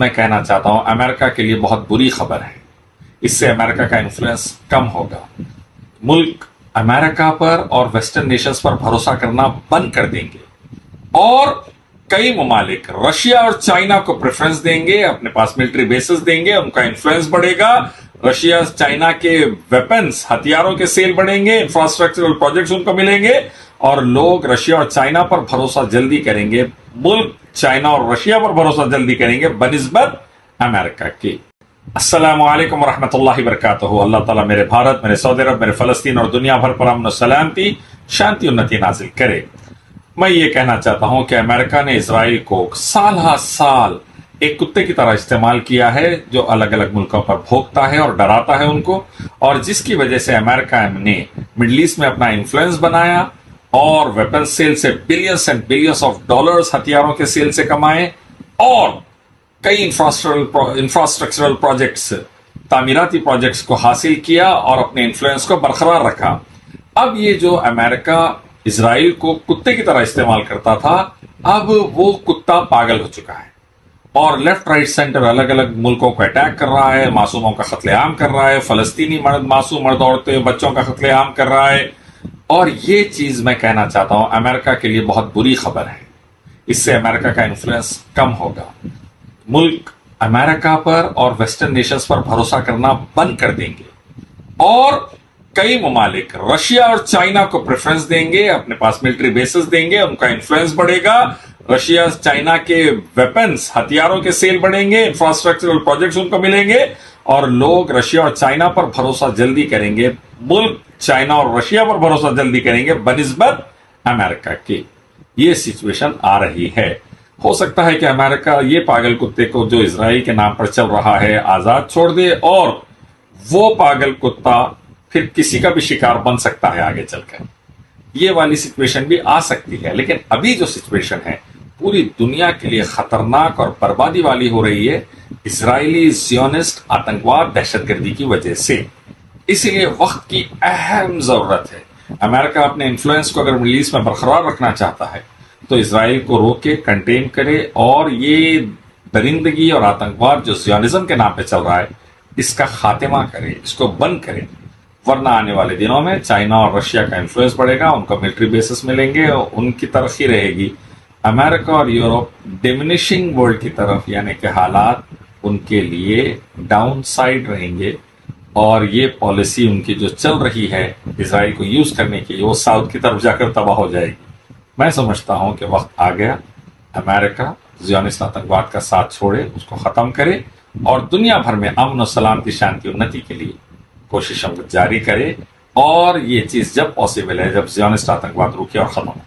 میں کہنا چاہتا ہوں امریکہ کے لیے بہت بری خبر ہے. اس سے امریکہ کا انفلوئنس کم ہوگا. ملک امریکہ پر اور ویسٹرن نیشنز پر بھروسہ کرنا بند کر دیں گے اور کئی ممالک رشیا اور چائنا کو پریفرنس دیں گے، اپنے پاس ملٹری بیسز دیں گے، ان کا انفلوئنس بڑھے گا. رشیا چائنا کے ویپنز ہتھیاروں کے سیل بڑھیں گے، انفراسٹرکچرل پروجیکٹس ان کو ملیں گے اور لوگ رشیا اور چائنا پر بھروسہ جلدی کریں گے. ملک چائنا اور رشیا پر بھروسہ جلدی کریں گے بنسبت امریکہ کے. السلام علیکم ورحمۃ اللہ وبرکاتہ. اللہ تعالیٰ میرے بھارت، میرے سعودی عرب، میرے فلسطین اور دنیا بھر پر امن و سلامتی، شانتی انتی نازل کرے. میں یہ کہنا چاہتا ہوں کہ امریکہ نے اسرائیل کو سال ہر سال ایک کتے کی طرح استعمال کیا ہے جو الگ الگ ملکوں پر بھونکتا ہے اور ڈراتا ہے ان کو، اور جس کی وجہ سے امریکہ نے مڈل ایسٹ میں اپنا انفلوئنس بنایا اور ویپن سیل سے billions and billions of dollars ہتھیاروں کے سیل سے کمائے اور کئی انفراسٹرکچرل پروجیکٹس، تعمیراتی پروجیکٹس کو حاصل کیا اور اپنے انفلوئنس کو برقرار رکھا. اب یہ جو امریکہ اسرائیل کو کتے کی طرح استعمال کرتا تھا، اب وہ کتا پاگل ہو چکا ہے اور لیفٹ رائٹ سینٹر الگ الگ ملکوں کو اٹیک کر رہا ہے، معصوموں کا قتل عام کر رہا ہے، فلسطینی معصوم مرد عورتیں بچوں کا قتل عام کر رہا ہے. اور یہ چیز میں کہنا چاہتا ہوں امریکہ کے لیے بہت بری خبر ہے. اس سے امریکہ کا انفلوئنس کم ہوگا. ملک امریکہ پر اور ویسٹرن نیشنز پر بھروسہ کرنا بند کر دیں گے اور کئی ممالک رشیا اور چائنا کو پریفرنس دیں گے، اپنے پاس ملٹری بیسز دیں گے، ان کا انفلوئنس بڑھے گا. رشیا چائنا کے ویپنز ہتھیاروں کے سیل بڑھیں گے، انفراسٹرکچرل پروجیکٹس ان کو ملیں گے اور لوگ رشیا اور چائنا پر بھروسہ جلدی کریں گے. ملک چائنا اور رشیا پر بھروسہ جلدی کریں گے بنسبت امریکہ کے. یہ سچویشن آ رہی ہے. ہو سکتا ہے کہ امریکہ یہ پاگل کتے کو جو اسرائیل کے نام پر چل رہا ہے آزاد چھوڑ دے اور وہ پاگل کتا پھر کسی کا بھی شکار بن سکتا ہے آگے چل کر. یہ والی سچویشن بھی آ سکتی ہے، لیکن ابھی جو سچویشن ہے پوری دنیا کے لیے خطرناک اور بربادی والی ہو رہی ہے اسرائیلی زیونسٹ آتنکواد دہشت گردی کی وجہ سے. اسی لیے وقت کی اہم ضرورت ہے. امریکہ اپنے انفلوئنس کو اگر مڈل ایسٹ میں برقرار رکھنا چاہتا ہے تو اسرائیل کو روکے، کنٹین کرے اور یہ درندگی اور آتنکواد جو زیونزم کے نام پہ چل رہا ہے اس کا خاتمہ کرے، اس کو بند کرے. ورنہ آنے والے دنوں میں چائنا اور رشیا کا انفلوئنس بڑھے گا، ان کو ملٹری بیسز ملیں گے اور ان کی ترقی رہے گی. امریکہ اور یورپ ڈیمینشنگ ورلڈ کی طرف، یعنی کہ حالات ان کے لیے ڈاؤن سائڈ رہیں گے اور یہ پالیسی ان کی جو چل رہی ہے اسرائیل کو یوز کرنے کی، وہ ساؤتھ کی طرف جا کر تباہ ہو جائے گی. میں سمجھتا ہوں کہ وقت آ گیا امریکہ زیونسٹ آتنکواد کا ساتھ چھوڑے، اس کو ختم کرے اور دنیا بھر میں امن و سلامتی، شانتی انتی کے لیے کوششوں کو جاری کرے. اور یہ چیز جب پاسبل ہے جب زیونسٹ آتنکواد رکے اور ختم ہو.